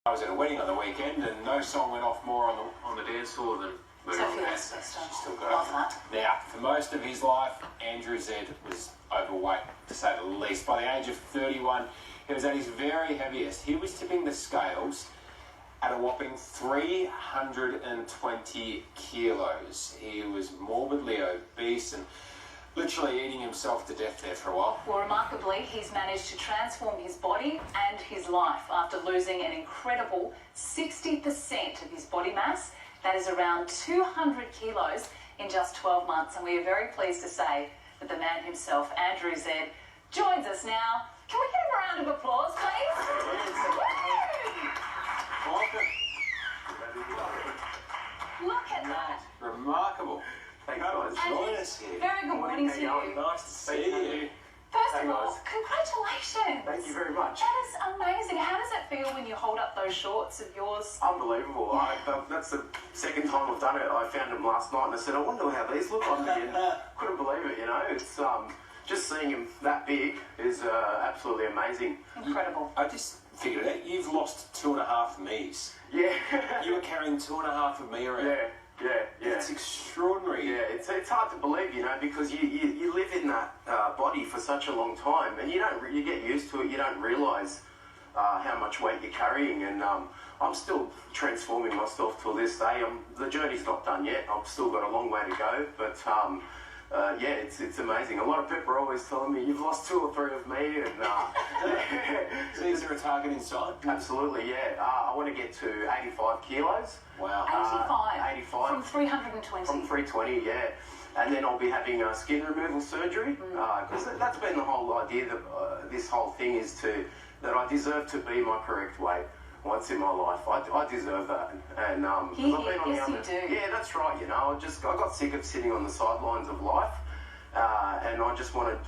I was at a wedding on the weekend, and no song went off more on the dance floor than Moving On. She's still got Love that. Now, for most of his life, Andrew Zed was overweight, to say the least. By the age of 31, he was at his very heaviest. He was tipping the scales at a whopping 320 kilos. He was morbidly obese and literally eating himself to death there for a while. Well, remarkably, he's managed to transform his body and his life after losing an incredible 60% of his body mass. That is around 200 kilos in just 12 months. And we are very pleased to say that the man himself, Andrew Zed, joins us now. Can we get a round of applause, please? Welcome. Look at that. Remarkable. Thanks, guys. Join us here. Very good morning to you. Nice to see you. First Hey, of all, guys. congratulations. Thank you very much. That is amazing. How does it feel when you hold up those shorts of yours? Unbelievable. That's the second time I've done it. I found them last night and I said, I wonder how these look like again. Couldn't believe it, you know. It's just seeing him that big is absolutely amazing. Incredible. I just figured it out. You've lost 2.5 me's. Yeah. You were carrying 2.5 of me around. Yeah. It's extraordinary. Yeah, it's hard to believe, you know, because you live in that body for such a long time, and you get used to it. You don't realise how much weight you're carrying, and I'm still transforming myself till this day. The journey's not done yet. I've still got a long way to go, but yeah, it's amazing. A lot of people are always telling me, you've lost 2 or 3 of me, and So is there a target inside? absolutely, yeah. I want to get to 85 kilos. Wow. 85. From 320. From 320, yeah. And then I'll be having skin removal surgery, because that's been the whole idea. That this whole thing is that I deserve to be my correct weight once in my life. I deserve that, and I've been on yes, the you do. Yeah, that's right. You know, I got sick of sitting on the sidelines of life, and I just want to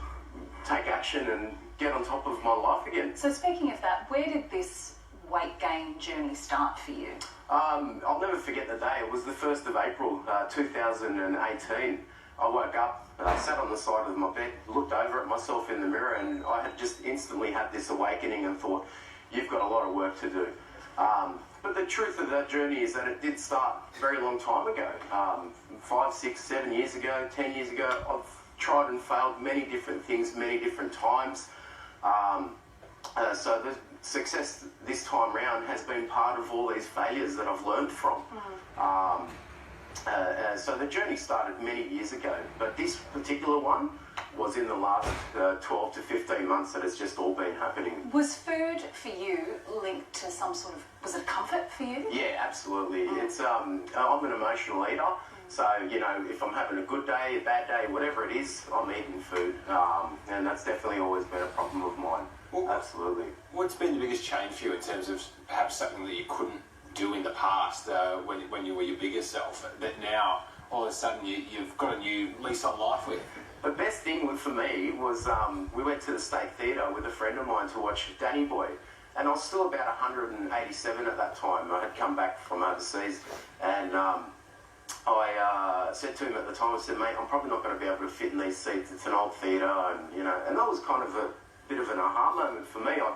take action and get on top of my life again. So speaking of that, where did this weight gain journey start for you? I'll never forget the day. It was the 1st of April, 2018. I woke up, sat on the side of my bed, looked over at myself in the mirror, and I had just instantly had this awakening and thought, you've got a lot of work to do. But the truth of that journey is that it did start a very long time ago. 5, 6, 7 years ago, 10 years ago, I've tried and failed many different things, many different times. So the success this time round has been part of all these failures that I've learned from. So the journey started many years ago, but this particular one was in the last 12 to 15 months that it's just all been happening. Was food for you linked to some sort of, was it comfort for you? Yeah, absolutely. It's I'm an emotional eater, so you know, if I'm having a good day, a bad day, whatever it is, I'm eating food, and that's definitely always been a problem of mine. Well, absolutely. What's been the biggest change for you in terms of perhaps something that you couldn't do in the past when you were your bigger self, that now all of a sudden you've got a new lease on life with? The best thing for me was we went to the State Theatre with a friend of mine to watch Danny Boy, and I was still about 187 at that time. I had come back from overseas, and I said to him at the time, I said, mate, I'm probably not going to be able to fit in these seats. It's an old theatre, and you know, and that was kind of a bit of an aha moment for me. I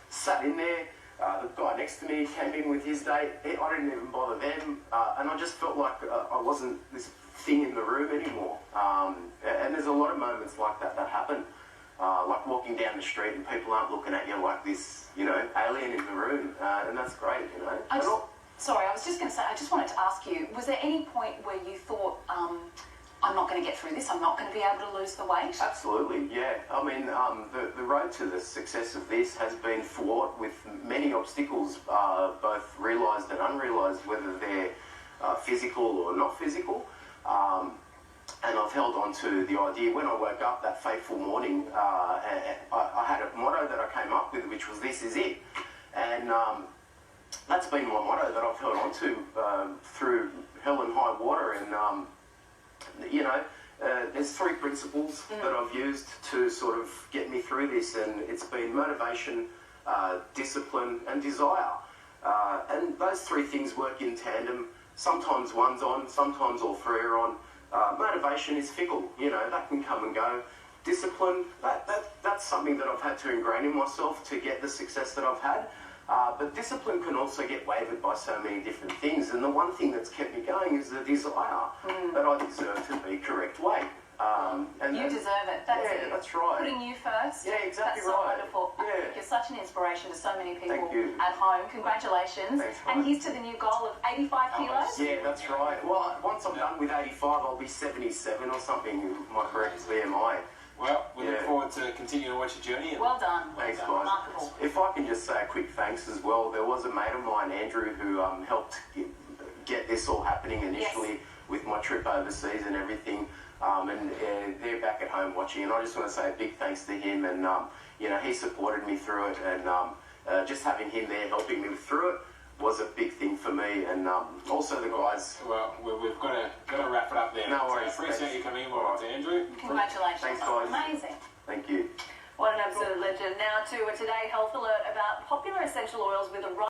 sat in there. The guy next to me came in with his date. I didn't even bother them, and I just felt like I wasn't this thing in the room anymore. And there's a lot of moments like that happen, like walking down the street and people aren't looking at you like this, you know, alien in the room, and that's great, you know. Sorry, I was just going to say, I just wanted to ask you, was there any point where you thought, I'm not going to get through this, I'm not going to be able to lose the weight? Absolutely, yeah. I mean, the road to the success of this has been fraught with many obstacles, both realised and unrealised, whether they're physical or not physical. And I've held on to the idea. When I woke up that fateful morning, I had a motto that I came up with, which was, this is it. And that's been my motto that I've held on to through hell and high water. And you know, there's 3 principles that I've used to sort of get me through this, and it's been motivation, discipline and desire. And those 3 things work in tandem. Sometimes one's on, sometimes all 3 are on. Motivation is fickle, you know, that can come and go. Discipline, that's something that I've had to ingrain in myself to get the success that I've had. But discipline can also get wavered by so many different things. And the one thing that's kept me going is the desire that I deserve to be correct weight. And you deserve it. That's yeah, it. that's right. Putting you first. Yeah, exactly that's so right. wonderful. Yeah. You're such an inspiration to so many people Thank you. at home. Congratulations. Thanks, and mate. here's to the new goal of 85 kilos. Yeah, that's right. Well, once I'm done with 85, I'll be 77 or something with my correct BMI. Well, we look forward to continuing to watch your journey. Well done. Thanks, guys. Remarkable. If I can just say a quick thanks as well, there was a mate of mine, Andrew, who helped get this all happening initially with my trip overseas and everything. And they're back at home watching, and I just want to say a big thanks to him. And you know, he supported me through it, and just having him there helping me through it was a big thing for me. And also the guys. Well, we've got to wrap it up there. No worries. So I appreciate you coming in, Andrew. Congratulations. Thanks, guys. Amazing. Thank you. What an absolute legend. Now to a Today Health Alert about popular essential oils with a